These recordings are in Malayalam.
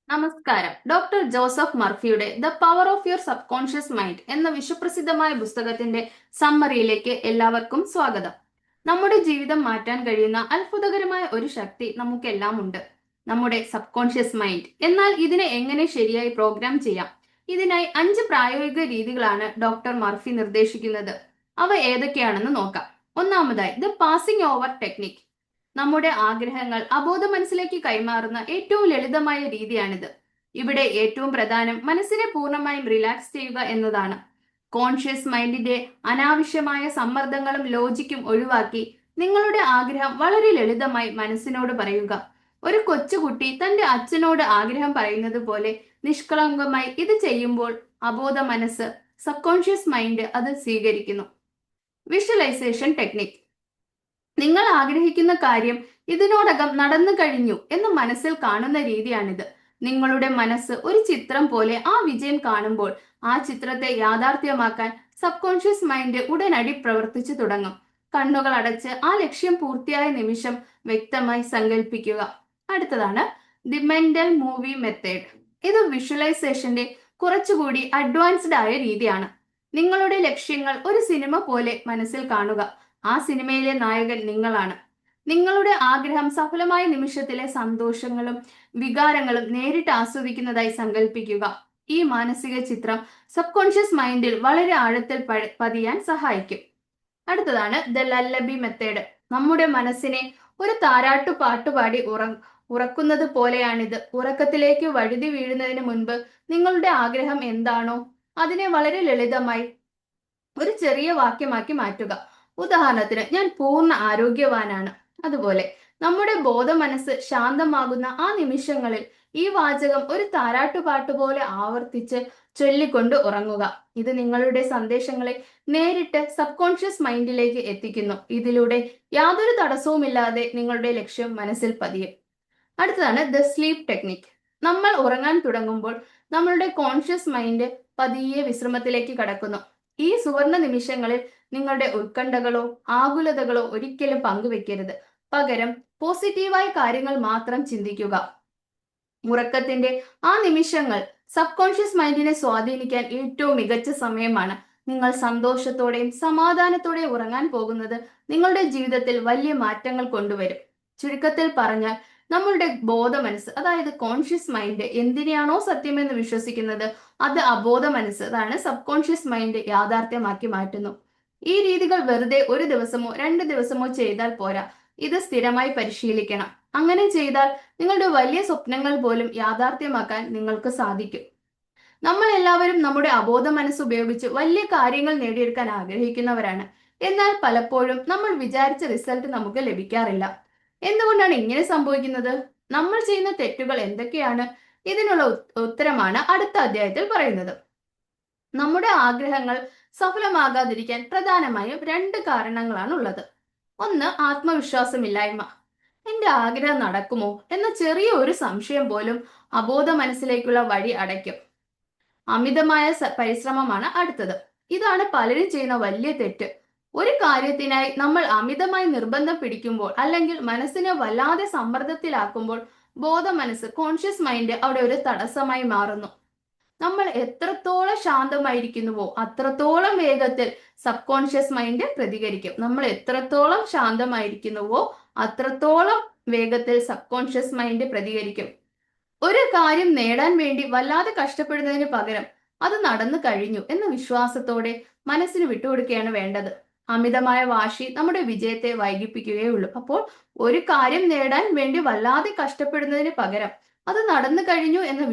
നമസ്കാരം. ഡോക്ടർ ജോസഫ് മർഫിയുടെ the power of your subconscious mind എന്ന വിശ്വപ്രസിദ്ധമായ പുസ്തകത്തിന്റെ സമ്മറിയിലേക്ക് എല്ലാവർക്കും സ്വാഗതം. നമ്മുടെ ജീവിതം മാറ്റാൻ കഴിയുന്ന അത്ഭുതകരമായ ഒരു ശക്തി നമുക്കെല്ലാം ഉണ്ട്, നമ്മുടെ സബ് കോൺഷ്യസ് മൈൻഡ്. എന്നാൽ ഇതിനെ എങ്ങനെ ശരിയായി പ്രോഗ്രാം ചെയ്യാം? ഇതിനായി 5 പ്രായോഗിക രീതികളാണ് ഡോക്ടർ മർഫി നിർദ്ദേശിക്കുന്നത്. അവ ഏതൊക്കെയാണെന്ന് നോക്കാം. ഒന്നാമതായി, ദ പാസിംഗ് ഓവർ ടെക്നിക്. നമ്മുടെ ആഗ്രഹങ്ങൾ അബോധ മനസ്സിലേക്ക് കൈമാറുന്ന ഏറ്റവും ലളിതമായ രീതിയാണിത്. ഇവിടെ ഏറ്റവും പ്രധാനം മനസ്സിനെ പൂർണ്ണമായും റിലാക്സ് ചെയ്യുക എന്നതാണ്. കോൺഷ്യസ് മൈൻഡിന്റെ അനാവശ്യമായ സമ്മർദ്ദങ്ങളും ലോജിക്കും ഒഴിവാക്കി നിങ്ങളുടെ ആഗ്രഹം വളരെ ലളിതമായി മനസ്സിനോട് പറയുക. ഒരു കൊച്ചുകുട്ടി തന്റെ അച്ഛനോട് ആഗ്രഹം പറയുന്നത് പോലെ നിഷ്കളങ്കമായി ഇത് ചെയ്യുമ്പോൾ അബോധ മനസ്സ്, സബ് കോൺഷ്യസ് മൈൻഡ് അത് സ്വീകരിക്കുന്നു. Visualisation technique. നിങ്ങൾ ആഗ്രഹിക്കുന്ന കാര്യം ഇതിനോടകം നടന്നു കഴിഞ്ഞു എന്ന് മനസ്സിൽ കാണുന്ന രീതിയാണിത്. നിങ്ങളുടെ മനസ്സ് ഒരു ചിത്രം പോലെ ആ വിജയം കാണുമ്പോൾ ആ ചിത്രത്തെ യാഥാർത്ഥ്യമാക്കാൻ സബ് കോൺഷ്യസ് മൈൻഡ് ഉടനടി പ്രവർത്തിച്ചു തുടങ്ങും. കണ്ണുകൾ അടച്ച് ആ ലക്ഷ്യം പൂർത്തിയായ നിമിഷം വ്യക്തമായി സങ്കല്പിക്കുക. അടുത്തതാണ് ദി മെന്റൽ മൂവി മെത്തേഡ്. ഇത് വിഷ്വലൈസേഷന്റെ കുറച്ചുകൂടി അഡ്വാൻസ്ഡ് ആയ രീതിയാണ്. നിങ്ങളുടെ ലക്ഷ്യങ്ങൾ ഒരു സിനിമ പോലെ മനസ്സിൽ കാണുക. ആ സിനിമയിലെ നായകൻ നിങ്ങളാണ്. നിങ്ങളുടെ ആഗ്രഹം സഫലമായ നിമിഷത്തിലെ സന്തോഷങ്ങളും വികാരങ്ങളും നേരിട്ട് ആസ്വദിക്കുന്നതായി സങ്കല്പിക്കുക. ഈ മാനസിക ചിത്രം സബ് കോൺഷ്യസ് മൈൻഡിൽ വളരെ ആഴത്തിൽ പതിയാൻ സഹായിക്കും. അടുത്തതാണ് ദ ലല്ലബി മെത്തേഡ്. നമ്മുടെ മനസ്സിനെ ഒരു താരാട്ടു പാട്ടുപാടി ഉറക്കുന്നത് പോലെയാണിത്. ഉറക്കത്തിലേക്ക് വഴുതി വീഴുന്നതിന് മുൻപ് നിങ്ങളുടെ ആഗ്രഹം എന്താണോ അതിനെ വളരെ ലളിതമായി ഒരു ചെറിയ വാക്യമാക്കി മാറ്റുക. ഉദാഹരണത്തിന്, ഞാൻ പൂർണ്ണ ആരോഗ്യവാനാണ്. അതുപോലെ നമ്മുടെ ബോധ മനസ്സ് ശാന്തമാകുന്ന ആ നിമിഷങ്ങളിൽ ഈ വാചകം ഒരു താരാട്ടുപാട്ട് പോലെ ആവർത്തിച്ച് ചൊല്ലിക്കൊണ്ട് ഉറങ്ങുക. ഇത് നിങ്ങളുടെ സന്ദേശങ്ങളെ നേരിട്ട് സബ് കോൺഷ്യസ് മൈൻഡിലേക്ക് എത്തിക്കുന്നു. ഇതിലൂടെ യാതൊരു തടസ്സവുമില്ലാതെ നിങ്ങളുടെ ലക്ഷ്യം മനസ്സിൽ പതിയും. അടുത്തതാണ് ദ സ്ലീപ്പ് ടെക്നിക്. നമ്മൾ ഉറങ്ങാൻ തുടങ്ങുമ്പോൾ നമ്മളുടെ കോൺഷ്യസ് മൈൻഡ് പതിയെ വിശ്രമത്തിലേക്ക് കടക്കുന്നു. ഈ സുവർണ നിമിഷങ്ങളിൽ നിങ്ങളുടെ ഉത്കണ്ഠകളോ ആകുലതകളോ ഒരിക്കലും പങ്കുവെക്കരുത്. പകരം പോസിറ്റീവായ കാര്യങ്ങൾ മാത്രം ചിന്തിക്കുക. ഉറക്കത്തിന്റെ ആ നിമിഷങ്ങൾ സബ് കോൺഷ്യസ് മൈൻഡിനെ സ്വാധീനിക്കാൻ ഏറ്റവും മികച്ച സമയമാണ്. നിങ്ങൾ സന്തോഷത്തോടെയും സമാധാനത്തോടെയും ഉറങ്ങാൻ പോകുന്നത് നിങ്ങളുടെ ജീവിതത്തിൽ വലിയ മാറ്റങ്ങൾ കൊണ്ടുവരും. ചുരുക്കത്തിൽ പറഞ്ഞാൽ, നമ്മളുടെ ബോധ മനസ്സ്, അതായത് കോൺഷ്യസ് മൈൻഡ് എന്തിനെയാണോ സത്യമെന്ന് വിശ്വസിക്കുന്നത് അത് അബോധ മനസ്സ്, അതാണ് സബ് കോൺഷ്യസ് മൈൻഡ്, യാഥാർത്ഥ്യമാക്കി മാറ്റുന്നു. ഈ രീതികൾ വെറുതെ ഒരു ദിവസമോ 2 ദിവസമോ ചെയ്താൽ പോരാ, ഇത് സ്ഥിരമായി പരിശീലിക്കണം. അങ്ങനെ ചെയ്താൽ നിങ്ങളുടെ വലിയ സ്വപ്നങ്ങൾ പോലും യാഥാർത്ഥ്യമാക്കാൻ നിങ്ങൾക്ക് സാധിക്കും. നമ്മൾ എല്ലാവരും നമ്മുടെ അബോധ മനസ്സ് ഉപയോഗിച്ച് വലിയ കാര്യങ്ങൾ നേടിയെടുക്കാൻ ആഗ്രഹിക്കുന്നവരാണ്. എന്നാൽ പലപ്പോഴും നമ്മൾ വിചാരിച്ച റിസൾട്ട് നമുക്ക് ലഭിക്കാറില്ല. എന്തുകൊണ്ടാണ് ഇങ്ങനെ സംഭവിക്കുന്നത്? നമ്മൾ ചെയ്യുന്ന തെറ്റുകൾ എന്തൊക്കെയാണ്? ഇതിനുള്ള ഉത്തരമാണ് അടുത്ത അധ്യായത്തിൽ പറയുന്നത്. നമ്മുടെ ആഗ്രഹങ്ങൾ സഫലമാകാതിരിക്കാൻ പ്രധാനമായും 2 കാരണങ്ങളാണ് ഉള്ളത്. ഒന്ന്, ആത്മവിശ്വാസമില്ലായ്മ. എന്റെ ആഗ്രഹം നടക്കുമോ എന്ന ചെറിയ ഒരു സംശയം പോലും അബോധ മനസ്സിലേക്കുള്ള വഴി അടയ്ക്കും. അമിതമായ പരിശ്രമമാണ് അടുത്തത്. ഇതാണ് പലരും ചെയ്യുന്ന വലിയ തെറ്റ്. ഒരു കാര്യത്തിനായി നമ്മൾ അമിതമായി നിർബന്ധം പിടിക്കുമ്പോൾ അല്ലെങ്കിൽ മനസ്സിനെ വല്ലാതെ സമ്മർദ്ദത്തിലാക്കുമ്പോൾ ബോധ മനസ്സ്, കോൺഷ്യസ് മൈൻഡ് അവിടെ ഒരു തടസ്സമായി മാറുന്നു. നമ്മൾ എത്രത്തോളം ശാന്തമായിരിക്കുന്നുവോ അത്രത്തോളം വേഗത്തിൽ സബ് കോൺഷ്യസ് മൈൻഡ് പ്രതികരിക്കും. നമ്മൾ എത്രത്തോളം ശാന്തമായിരിക്കുന്നുവോ അത്രത്തോളം വേഗത്തിൽ സബ് കോൺഷ്യസ് മൈൻഡ് പ്രതികരിക്കും. ഒരു കാര്യം നേടാൻ വേണ്ടി വല്ലാതെ കഷ്ടപ്പെടുന്നതിന് പകരം അത് നടന്നു കഴിഞ്ഞു എന്ന വിശ്വാസത്തോടെ മനസ്സിന് വിട്ടുകൊടുക്കുകയാണ് വേണ്ടത്. അമിതമായ വാശി നമ്മുടെ വിജയത്തെ വൈകിപ്പിക്കുകയുള്ളൂ. അപ്പോൾ ഒരു കാര്യം നേടാൻ വേണ്ടി വല്ലാതെ കഷ്ടപ്പെടുന്നതിന് പകരം അത് നടന്നു കഴിഞ്ഞു എന്ന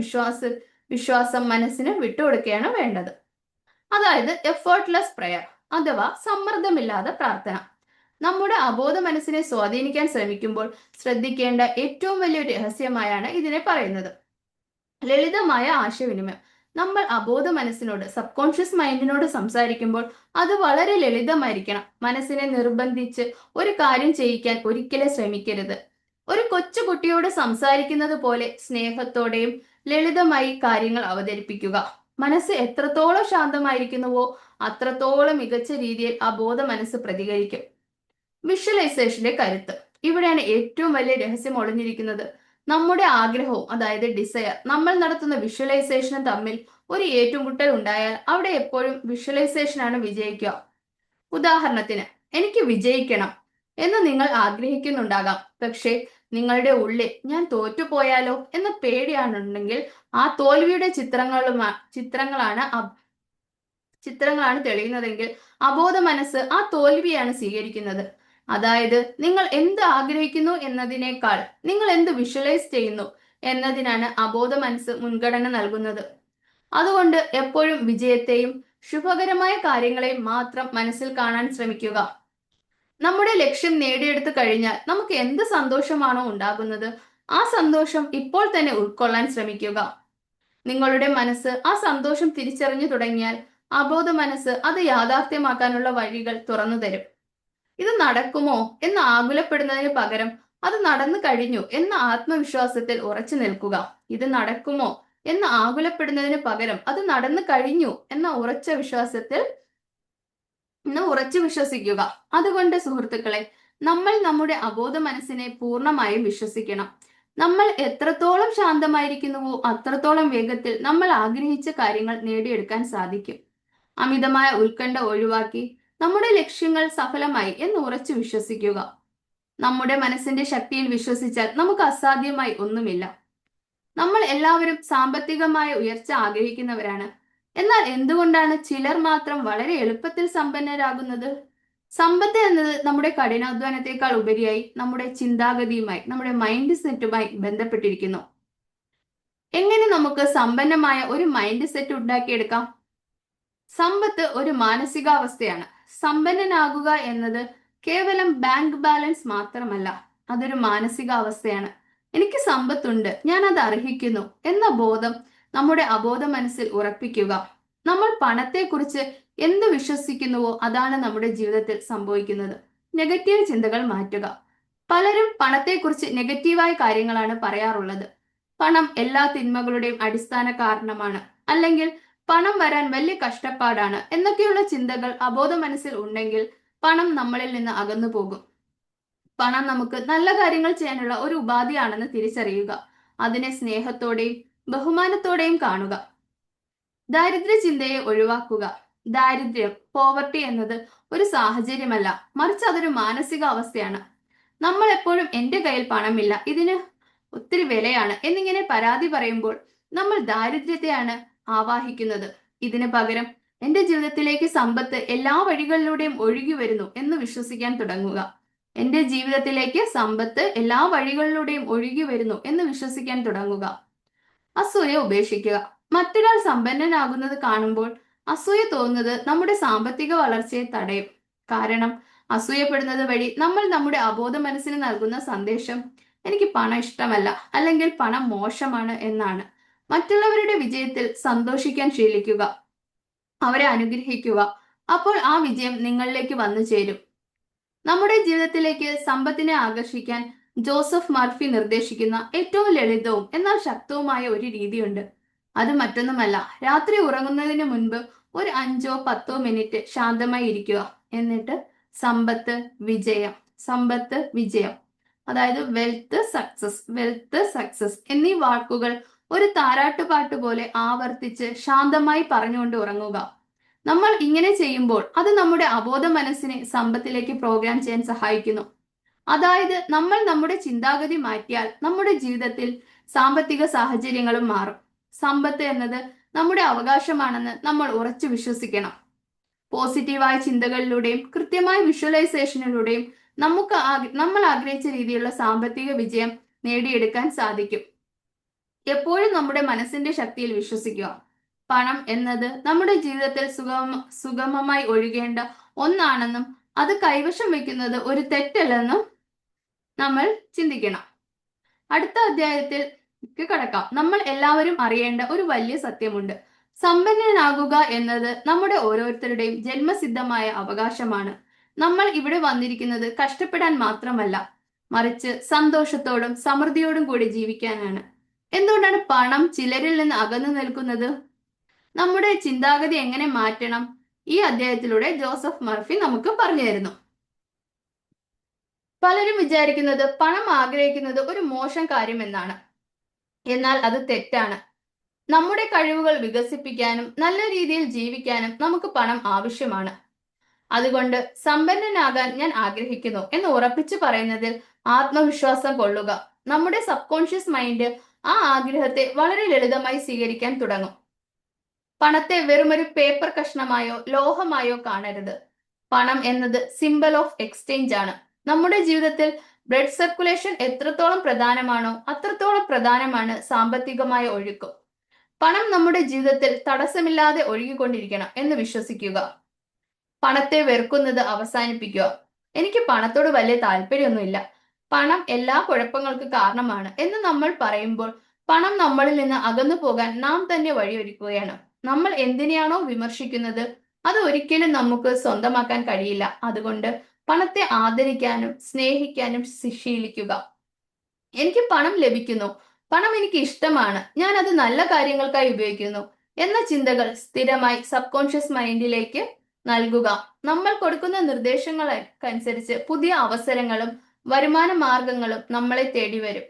വിശ്വാസം മനസ്സിന് വിട്ടുകൊടുക്കുകയാണ് വേണ്ടത്. അതായത് എഫേർട്ട്ലെസ് പ്രയർ, അഥവാ സമ്മർദ്ദമില്ലാതെ പ്രാർത്ഥന. നമ്മുടെ അബോധ മനസ്സിനെ സ്വാധീനിക്കാൻ ശ്രമിക്കുമ്പോൾ ശ്രദ്ധിക്കേണ്ട ഏറ്റവും വലിയ രഹസ്യമായാണ് ഇതിനെ പറയുന്നത് ലളിതമായ ആശയവിനിമയം. നമ്മൾ അബോധ മനസ്സിനോട്, സബ് കോൺഷ്യസ് മൈൻഡിനോട് സംസാരിക്കുമ്പോൾ അത് വളരെ ലളിതമായിരിക്കണം. മനസ്സിനെ നിർബന്ധിച്ച് ഒരു കാര്യം ചെയ്യിക്കാൻ ഒരിക്കലും ശ്രമിക്കരുത്. ഒരു കൊച്ചുകുട്ടിയോട് സംസാരിക്കുന്നത് പോലെ സ്നേഹത്തോടെയും ലളിതമായി കാര്യങ്ങൾ അവതരിപ്പിക്കുക. മനസ്സ് എത്രത്തോളം ശാന്തമായിരിക്കുന്നുവോ അത്രത്തോളം മികച്ച രീതിയിൽ അബോധ മനസ്സ് പ്രതികരിക്കും. വിഷ്വലൈസേഷന്റെ കരുത്ത്. ഇവിടെയാണ് ഏറ്റവും വലിയ രഹസ്യം ഒളിഞ്ഞിരിക്കുന്നത്. നമ്മുടെ ആഗ്രഹവും അതായത് ഡിസയർ നമ്മൾ നടത്തുന്ന വിഷ്വലൈസേഷനും തമ്മിൽ ഒരു ഏറ്റുമുട്ടൽ ഉണ്ടായാൽ അവിടെ എപ്പോഴും വിഷ്വലൈസേഷനാണ് വിജയിക്കുക. ഉദാഹരണത്തിന്, എനിക്ക് വിജയിക്കണം എന്ന് നിങ്ങൾ ആഗ്രഹിക്കുന്നുണ്ടാകാം. പക്ഷേ നിങ്ങളുടെ ഉള്ളിൽ ഞാൻ തോറ്റുപോയാലോ എന്ന പേടിയാണുണ്ടെങ്കിൽ ആ തോൽവിയുടെ ചിത്രങ്ങളാണ് തെളിയുന്നതെങ്കിൽ അബോധ മനസ്സ് ആ തോൽവിയാണ് സ്വീകരിക്കുന്നത്. അതായത് നിങ്ങൾ എന്ത് ആഗ്രഹിക്കുന്നു എന്നതിനേക്കാൾ നിങ്ങൾ എന്ത് വിഷ്വലൈസ് ചെയ്യുന്നു എന്നതിനാണ് അബോധ മനസ്സ് മുൻഗണന നൽകുന്നത്. അതുകൊണ്ട് എപ്പോഴും വിജയത്തെയും ശുഭകരമായ കാര്യങ്ങളെയും മാത്രം മനസ്സിൽ കാണാൻ ശ്രമിക്കുക. നമ്മുടെ ലക്ഷ്യം നേടിയെടുത്തു കഴിഞ്ഞാൽ നമുക്ക് എന്ത് സന്തോഷമാണോ ഉണ്ടാകുന്നത്, ആ സന്തോഷം ഇപ്പോൾ തന്നെ ഉൾക്കൊള്ളാൻ ശ്രമിക്കുക. നിങ്ങളുടെ മനസ്സ് ആ സന്തോഷം തിരിച്ചറിഞ്ഞു തുടങ്ങിയാൽ അബോധ മനസ്സ് അത് യാഥാർത്ഥ്യമാക്കാനുള്ള വഴികൾ തുറന്നു തരും. ഇത് നടക്കുമോ എന്ന് ആകുലപ്പെടുന്നതിന് പകരം അത് നടന്നു കഴിഞ്ഞു എന്ന ആത്മവിശ്വാസത്തിൽ ഉറച്ചു നിൽക്കുക. ഇത് നടക്കുമോ എന്ന് ആകുലപ്പെടുന്നതിന് പകരം അത് നടന്നു കഴിഞ്ഞു എന്ന ഉറച്ചു വിശ്വസിക്കുക. അതുകൊണ്ട് സുഹൃത്തുക്കളെ, നമ്മൾ നമ്മുടെ അബോധ മനസ്സിനെ പൂർണ്ണമായും വിശ്വസിക്കണം. നമ്മൾ എത്രത്തോളം ശാന്തമായിരിക്കുന്നുവോ അത്രത്തോളം വേഗത്തിൽ നമ്മൾ ആഗ്രഹിച്ച കാര്യങ്ങൾ നേടിയെടുക്കാൻ സാധിക്കും. അമിതമായ ഉത്കണ്ഠ ഒഴിവാക്കി നമ്മുടെ ലക്ഷ്യങ്ങൾ സഫലമായി എന്ന് ഉറച്ചു വിശ്വസിക്കുക. നമ്മുടെ മനസ്സിന്റെ ശക്തിയിൽ വിശ്വസിച്ചാൽ നമുക്ക് അസാധ്യമായി ഒന്നുമില്ല. നമ്മൾ എല്ലാവരും സാമ്പത്തികമായ ഉയർച്ച ആഗ്രഹിക്കുന്നവരാണ്. എന്നാൽ എന്തുകൊണ്ടാണ് ചിലർ മാത്രം വളരെ എളുപ്പത്തിൽ സമ്പന്നരാകുന്നത്? സമ്പത്ത് എന്നത് നമ്മുടെ കഠിനാധ്വാനത്തെക്കാൾ ഉപരിയായി നമ്മുടെ ചിന്താഗതിയുമായി, നമ്മുടെ മൈൻഡ് സെറ്റുമായി ബന്ധപ്പെട്ടിരിക്കുന്നു. എങ്ങനെ നമുക്ക് സമ്പന്നമായ ഒരു മൈൻഡ് സെറ്റ് ഉണ്ടാക്കിയെടുക്കാം? സമ്പത്ത് ഒരു മാനസികാവസ്ഥയാണ്. സമ്പന്നനാകുക എന്നത് കേവലം ബാങ്ക് ബാലൻസ് മാത്രമല്ല, അതൊരു മാനസികാവസ്ഥയാണ്. എനിക്ക് സമ്പത്തുണ്ട്, ഞാൻ അത് അർഹിക്കുന്നു എന്ന ബോധം നമ്മുടെ അബോധ മനസ്സിൽ ഉറപ്പിക്കുക. നമ്മൾ പണത്തെക്കുറിച്ച് എന്ത് വിശ്വസിക്കുന്നുവോ അതാണ് നമ്മുടെ ജീവിതത്തിൽ സംഭവിക്കുന്നത്. നെഗറ്റീവ് ചിന്തകൾ മാറ്റുക. പലരും പണത്തെക്കുറിച്ച് നെഗറ്റീവായ കാര്യങ്ങളാണ് പറയാറുള്ളത്. പണം എല്ലാ തിന്മകളുടെയും അടിസ്ഥാന കാരണമാണ്, അല്ലെങ്കിൽ പണം വരാൻ വലിയ കഷ്ടപ്പാടാണ് എന്നൊക്കെയുള്ള ചിന്തകൾ അബോധ മനസ്സിൽ ഉണ്ടെങ്കിൽ പണം നമ്മളിൽ നിന്ന് അകന്നു പോകും. പണം നമുക്ക് നല്ല കാര്യങ്ങൾ ചെയ്യാനുള്ള ഒരു ഉപാധിയാണെന്ന് തിരിച്ചറിയുക. അതിനെ സ്നേഹത്തോടെയും ബഹുമാനത്തോടെയും കാണുക. ദാരിദ്ര്യ ചിന്തയെ ഒഴിവാക്കുക. ദാരിദ്ര്യം, പോവർട്ടി എന്നത് ഒരു സാഹചര്യമല്ല, മറിച്ച് അതൊരു മാനസിക അവസ്ഥയാണ്. നമ്മൾ എപ്പോഴും എന്റെ കയ്യിൽ പണമില്ല, ഇതിന് ഒത്തിരി വിലയാണ് എന്നിങ്ങനെ പരാതി പറയുമ്പോൾ നമ്മൾ ദാരിദ്ര്യത്തെയാണ് ആവാഹിക്കുന്നത്. ഇതിന് പകരം എന്റെ ജീവിതത്തിലേക്ക് സമ്പത്ത് എല്ലാ വഴികളിലൂടെയും ഒഴുകി വരുന്നു എന്ന് വിശ്വസിക്കാൻ തുടങ്ങുക. എന്റെ ജീവിതത്തിലേക്ക് സമ്പത്ത് എല്ലാ വഴികളിലൂടെയും ഒഴുകി വരുന്നു എന്ന് വിശ്വസിക്കാൻ തുടങ്ങുക. അസൂയ ഉപേക്ഷിക്കുക. മറ്റൊരാൾ സമ്പന്നനാകുന്നത് കാണുമ്പോൾ അസൂയ തോന്നുന്നത് നമ്മുടെ സാമ്പത്തിക വളർച്ചയെ തടയും. കാരണം അസൂയപ്പെടുന്നത് വഴി നമ്മൾ നമ്മുടെ അബോധ മനസ്സിന് നൽകുന്ന സന്ദേശം എനിക്ക് പണം ഇഷ്ടമല്ല, അല്ലെങ്കിൽ പണം മോശമാണ് എന്നാണ്. മറ്റുള്ളവരുടെ വിജയത്തിൽ സന്തോഷിക്കാൻ ശീലിക്കുക, അവരെ അനുഗ്രഹിക്കുക. അപ്പോൾ ആ വിജയം നിങ്ങളിലേക്ക് വന്നു ചേരും. നമ്മുടെ ജീവിതത്തിലേക്ക് സമ്പത്തിനെ ആകർഷിക്കാൻ ജോസഫ് മർഫി നിർദ്ദേശിക്കുന്ന ഏറ്റവും ലളിതവും എന്നാൽ ശക്തവുമായ ഒരു രീതിയുണ്ട്. അത് മറ്റൊന്നുമല്ല, രാത്രി ഉറങ്ങുന്നതിന് മുൻപ് ഒരു 5-10 മിനിറ്റ് ശാന്തമായി ഇരിക്കുക. എന്നിട്ട് സമ്പത്ത് വിജയം, സമ്പത്ത് വിജയം, അതായത് വെൽത്ത് സക്സസ് എന്നീ വാക്കുകൾ ഒരു താരാട്ടുപാട്ട് പോലെ ആവർത്തിച്ച് ശാന്തമായി പറഞ്ഞുകൊണ്ട് ഉറങ്ങുക. നമ്മൾ ഇങ്ങനെ ചെയ്യുമ്പോൾ അത് നമ്മുടെ അബോധ മനസ്സിനെ സമ്പത്തിലേക്ക് പ്രോഗ്രാം ചെയ്യാൻ സഹായിക്കുന്നു. അതായത് നമ്മൾ നമ്മുടെ ചിന്താഗതി മാറ്റിയാൽ നമ്മുടെ ജീവിതത്തിൽ സാമ്പത്തിക സാഹചര്യങ്ങളും മാറും. സമ്പത്ത് എന്നത് നമ്മുടെ അവകാശമാണെന്ന് നമ്മൾ ഉറച്ചു വിശ്വസിക്കണം. പോസിറ്റീവായ ചിന്തകളിലൂടെയും കൃത്യമായ വിഷ്വലൈസേഷനിലൂടെയും നമ്മൾ ആഗ്രഹിച്ച രീതിയിലുള്ള സാമ്പത്തിക വിജയം നേടിയെടുക്കാൻ സാധിക്കും. എപ്പോഴും നമ്മുടെ മനസ്സിന്റെ ശക്തിയിൽ വിശ്വസിക്കുക. പണം എന്നത് നമ്മുടെ ജീവിതത്തിൽ സുഗമമായി ഒഴുകേണ്ട ഒന്നാണെന്നും അത് കൈവശം വെക്കുന്നത് ഒരു തെറ്റല്ലെന്നും നമ്മൾ ചിന്തിക്കണം. അടുത്ത അധ്യായത്തിൽ കടക്കാം. നമ്മൾ എല്ലാവരും അറിയേണ്ട ഒരു വലിയ സത്യമുണ്ട്. സമ്പന്നനാകുക എന്നത് നമ്മുടെ ഓരോരുത്തരുടെയും ജന്മസിദ്ധമായ അവകാശമാണ്. നമ്മൾ ഇവിടെ വന്നിരിക്കുന്നത് കഷ്ടപ്പെടാൻ മാത്രമല്ല, മറിച്ച് സന്തോഷത്തോടും സമൃദ്ധിയോടും കൂടി ജീവിക്കാനാണ്. എന്തുകൊണ്ടാണ് പണം ചിലരിൽ നിന്ന് അകന്നു നിൽക്കുന്നത്? നമ്മുടെ ചിന്താഗതി എങ്ങനെ മാറ്റണം? ഈ അധ്യായത്തിലൂടെ ജോസഫ് മർഫി നമുക്ക് പറഞ്ഞു തരുന്നു. പലരും വിചാരിക്കുന്നത് പണം ആഗ്രഹിക്കുന്നത് ഒരു മോശം കാര്യമെന്നാണ്. എന്നാൽ അത് തെറ്റാണ്. നമ്മുടെ കഴിവുകൾ വികസിപ്പിക്കാനും നല്ല രീതിയിൽ ജീവിക്കാനും നമുക്ക് പണം ആവശ്യമാണ്. അതുകൊണ്ട് സമ്പന്നനാകാൻ ഞാൻ ആഗ്രഹിക്കുന്നു എന്ന് ഉറപ്പിച്ചു പറയുന്നതിൽ ആത്മവിശ്വാസം കൊള്ളുക. നമ്മുടെ സബ് കോൺഷ്യസ് മൈൻഡ് ആ ആഗ്രഹത്തെ വളരെ ലളിതമായി സ്വീകരിക്കാൻ തുടങ്ങും. പണത്തെ വെറുമൊരു പേപ്പർ കഷ്ണമായോ ലോഹമായോ കാണരുത്. പണം എന്നത് സിംബൽ ഓഫ് എക്സ്ചേഞ്ച് ആണ്. നമ്മുടെ ജീവിതത്തിൽ ബ്ലഡ് സർക്കുലേഷൻ എത്രത്തോളം പ്രധാനമാണോ അത്രത്തോളം പ്രധാനമാണ് സാമ്പത്തികമായ ഒഴുക്കും. പണം നമ്മുടെ ജീവിതത്തിൽ തടസ്സമില്ലാതെ ഒഴുകിക്കൊണ്ടിരിക്കണം എന്ന് വിശ്വസിക്കുക. പണത്തെ വെറുക്കുന്നത് അവസാനിപ്പിക്കുക. എനിക്ക് പണത്തോട് വലിയ താല്പര്യമൊന്നുമില്ല, പണം എല്ലാ കുഴപ്പങ്ങൾക്കും കാരണമാണ് എന്ന് നമ്മൾ പറയുമ്പോൾ പണം നമ്മളിൽ നിന്ന് അകന്നു പോകാൻ നാം തന്നെ വഴിയൊരുക്കുകയാണ്. നമ്മൾ എന്തിനെയാണോ വിമർശിക്കുന്നത് അത് ഒരിക്കലും നമുക്ക് സ്വന്തമാക്കാൻ കഴിയില്ല. അതുകൊണ്ട് പണത്തെ ആദരിക്കാനും സ്നേഹിക്കാനും ശീലിക്കുക. എനിക്ക് പണം ലഭിക്കുന്നു, പണം എനിക്ക് ഇഷ്ടമാണ്, ഞാൻ അത് നല്ല കാര്യങ്ങൾക്കായി ഉപയോഗിക്കുന്നു എന്ന ചിന്തകൾ സബ് കോൺഷ്യസ് മൈൻഡിലേക്ക് നൽകുക. നമ്മൾ കൊടുക്കുന്ന നിർദ്ദേശങ്ങൾക്കനുസരിച്ച് പുതിയ അവസരങ്ങളും വരുമാന മാർഗങ്ങളും നമ്മളെ തേടി വരും.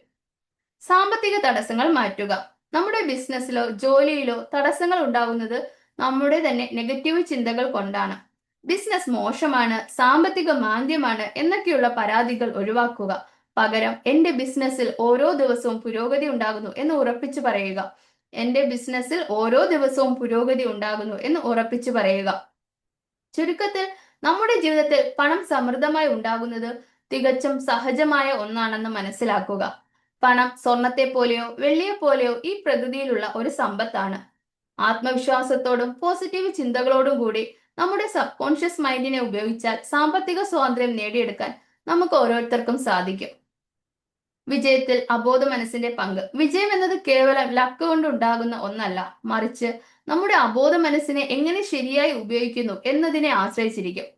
സാമ്പത്തിക തടസ്സങ്ങൾ മാറ്റുക. നമ്മുടെ ബിസിനസ്സിലോ ജോലിയിലോ തടസ്സങ്ങൾ ഉണ്ടാകുന്നത് നമ്മുടെ തന്നെ നെഗറ്റീവ് ചിന്തകൾ കൊണ്ടാണ്. ബിസിനസ് മോശമാണ്, സാമ്പത്തിക മാന്ദ്യമാണ് എന്നൊക്കെയുള്ള പരാതികൾ ഒഴിവാക്കുക. പകരം എന്റെ ബിസിനസ്സിൽ ഓരോ ദിവസവും പുരോഗതി ഉണ്ടാകുന്നു എന്ന് ഉറപ്പിച്ചു പറയുക. എന്റെ ബിസിനസ്സിൽ ഓരോ ദിവസവും പുരോഗതി ഉണ്ടാകുന്നു എന്ന് ഉറപ്പിച്ചു പറയുക. ചുരുക്കത്തിൽ നമ്മുടെ ജീവിതത്തിൽ പണം സമൃദ്ധമായി ഉണ്ടാകുന്നത് തികച്ചും സഹജമായ ഒന്നാണെന്ന് മനസ്സിലാക്കുക. പണം സ്വർണത്തെ പോലെയോ വെള്ളിയെ പോലെയോ ഈ പ്രകൃതിയിലുള്ള ഒരു സമ്പത്താണ്. ആത്മവിശ്വാസത്തോടും പോസിറ്റീവ് ചിന്തകളോടും കൂടി നമ്മുടെ സബ് കോൺഷ്യസ് മൈൻഡിനെ ഉപയോഗിച്ചാൽ സാമ്പത്തിക സ്വാതന്ത്ര്യം നേടിയെടുക്കാൻ നമുക്ക് ഓരോരുത്തർക്കും സാധിക്കും. വിജയത്തിൽ അബോധ മനസ്സിന്റെ പങ്ക്. വിജയം എന്നത് കേവലം ലക്ക് കൊണ്ട് ഉണ്ടാകുന്ന ഒന്നല്ല, മറിച്ച് നമ്മുടെ അബോധ മനസ്സിനെ എങ്ങനെ ശരിയായി ഉപയോഗിക്കുന്നു എന്നതിനെ ആശ്രയിച്ചിരിക്കും.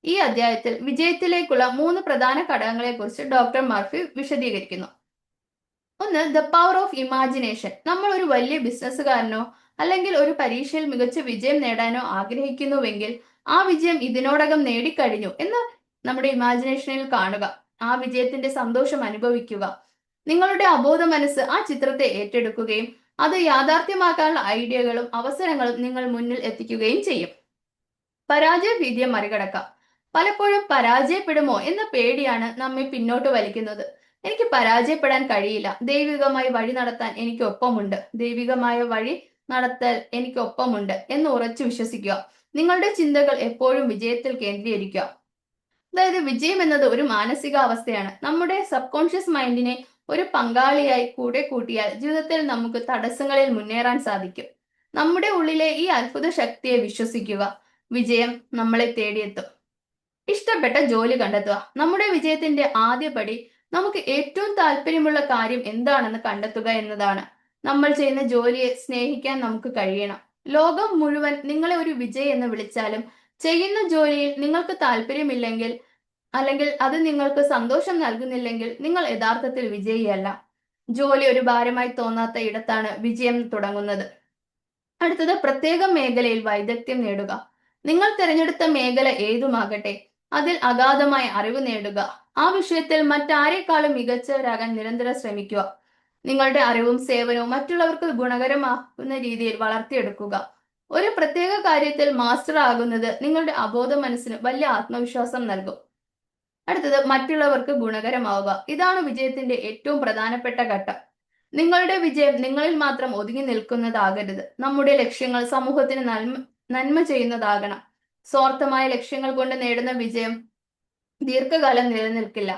ഈ അധ്യായത്തിൽ വിജയത്തിലേക്കുള്ള 3 പ്രധാന ഘടകങ്ങളെ കുറിച്ച് ഡോക്ടർ മർഫി വിശദീകരിക്കുന്നു. ഒന്ന്, ദ പവർ ഓഫ് ഇമാജിനേഷൻ. നമ്മൾ ഒരു വലിയ ബിസിനസ്സുകാരനോ അല്ലെങ്കിൽ ഒരു പരീക്ഷയിൽ മികച്ച വിജയം നേടാനോ ആഗ്രഹിക്കുന്നുവെങ്കിൽ ആ വിജയം ഇതിനോടകം നേടിക്കഴിഞ്ഞു എന്ന് നമ്മുടെ ഇമാജിനേഷനിൽ കാണുക. ആ വിജയത്തിന്റെ സന്തോഷം അനുഭവിക്കുക. നിങ്ങളുടെ അബോധ മനസ്സ് ആ ചിത്രത്തെ ഏറ്റെടുക്കുകയും അത് യാഥാർത്ഥ്യമാക്കാനുള്ള ഐഡിയകളും അവസരങ്ങളും നിങ്ങൾ മുന്നിൽ എത്തിക്കുകയും ചെയ്യും. പരാജയ ഭീതിയെ മറികടക്കാം. പലപ്പോഴും പരാജയപ്പെടുമോ എന്ന പേടിയാണ് നമ്മെ പിന്നോട്ട് വലിക്കുന്നത്. എനിക്ക് പരാജയപ്പെടാൻ കഴിയില്ല, ദൈവികമായി വഴി നടത്താൻ എനിക്ക് ഒപ്പമുണ്ട്, ദൈവികമായ വഴി നടത്താൻ എനിക്ക് ഒപ്പമുണ്ട് എന്ന് ഉറച്ചു വിശ്വസിക്കുക. നിങ്ങളുടെ ചിന്തകൾ എപ്പോഴും വിജയത്തിൽ കേന്ദ്രീകരിക്കുക. അതായത് വിജയം എന്നത് ഒരു മാനസികാവസ്ഥയാണ്. നമ്മുടെ സബ് കോൺഷ്യസ് മൈൻഡിനെ ഒരു പങ്കാളിയായി കൂടെ കൂട്ടിയാൽ ജീവിതത്തിൽ നമുക്ക് തടസ്സങ്ങളിൽ മുന്നേറാൻ സാധിക്കും. നമ്മുടെ ഉള്ളിലെ ഈ അത്ഭുത ശക്തിയെ വിശ്വസിക്കുക. വിജയം നമ്മളെ തേടിയെത്തും. ഇഷ്ടപ്പെട്ട ജോലി കണ്ടെത്തുക. നമ്മുടെ വിജയത്തിന്റെ ആദ്യ പടി നമുക്ക് ഏറ്റവും താല്പര്യമുള്ള കാര്യം എന്താണെന്ന് കണ്ടെത്തുക എന്നതാണ്. നമ്മൾ ചെയ്യുന്ന ജോലിയെ സ്നേഹിക്കാൻ നമുക്ക് കഴിയണം. ലോകം മുഴുവൻ നിങ്ങളെ ഒരു വിജയ് എന്ന് വിളിച്ചാലും ചെയ്യുന്ന ജോലിയിൽ നിങ്ങൾക്ക് താല്പര്യമില്ലെങ്കിൽ അല്ലെങ്കിൽ അത് നിങ്ങൾക്ക് സന്തോഷം നൽകുന്നില്ലെങ്കിൽ നിങ്ങൾ യഥാർത്ഥത്തിൽ വിജയിയല്ല. ജോലി ഒരു ഭാരമായി തോന്നാത്ത ഇടത്താണ് വിജയം തുടങ്ങുന്നത്. അടുത്തത്, പ്രത്യേക മേഖലയിൽ വൈദഗ്ധ്യം നേടുക. നിങ്ങൾ തിരഞ്ഞെടുത്ത മേഖല ഏതുമാകട്ടെ അതിൽ അഗാധമായ അറിവ് നേടുക. ആ വിഷയത്തിൽ മറ്റാരെക്കാളും മികച്ചവരാകാൻ നിരന്തരം ശ്രമിക്കുക. നിങ്ങളുടെ അറിവും സേവനവും മറ്റുള്ളവർക്ക് ഗുണകരമാകുന്ന രീതിയിൽ വളർത്തിയെടുക്കുക. ഒരു പ്രത്യേക കാര്യത്തിൽ മാസ്റ്റർ ആകുന്നത് നിങ്ങളുടെ അബോധ മനസ്സിന് വലിയ ആത്മവിശ്വാസം നൽകും. അടുത്തത്, മറ്റുള്ളവർക്ക് ഗുണകരമാവുക. ഇതാണ് വിജയത്തിന്റെ ഏറ്റവും പ്രധാനപ്പെട്ട ഘട്ടം. നിങ്ങളുടെ വിജയം നിങ്ങളിൽ മാത്രം ഒതുങ്ങി നിൽക്കുന്നതാകരുത്. നമ്മുടെ ലക്ഷ്യങ്ങൾ സമൂഹത്തിന് നന്മ ചെയ്യുന്നതാകണം. സ്വാർത്ഥമായ ലക്ഷ്യങ്ങൾ കൊണ്ട് നേടുന്ന വിജയം ദീർഘകാലം നിലനിൽക്കില്ല.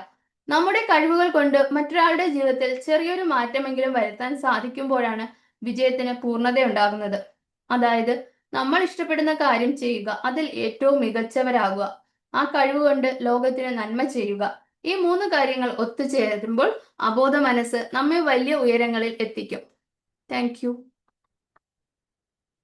നമ്മുടെ കഴിവുകൾ കൊണ്ട് മറ്റൊരാളുടെ ജീവിതത്തിൽ ചെറിയൊരു മാറ്റമെങ്കിലും വരുത്താൻ സാധിക്കുമ്പോഴാണ് വിജയത്തിന് പൂർണ്ണതയുണ്ടാകുന്നത്. അതായത് നമ്മൾ ഇഷ്ടപ്പെടുന്ന കാര്യം ചെയ്യുക, അതിൽ ഏറ്റവും മികച്ചവരാകുക, ആ കഴിവ് കൊണ്ട് ലോകത്തിന് നന്മ ചെയ്യുക. ഈ 3 കാര്യങ്ങൾ ഒത്തുചേരുമ്പോൾ അബോധ മനസ്സ് നമ്മെ വലിയ ഉയരങ്ങളിൽ എത്തിക്കും. Thank you.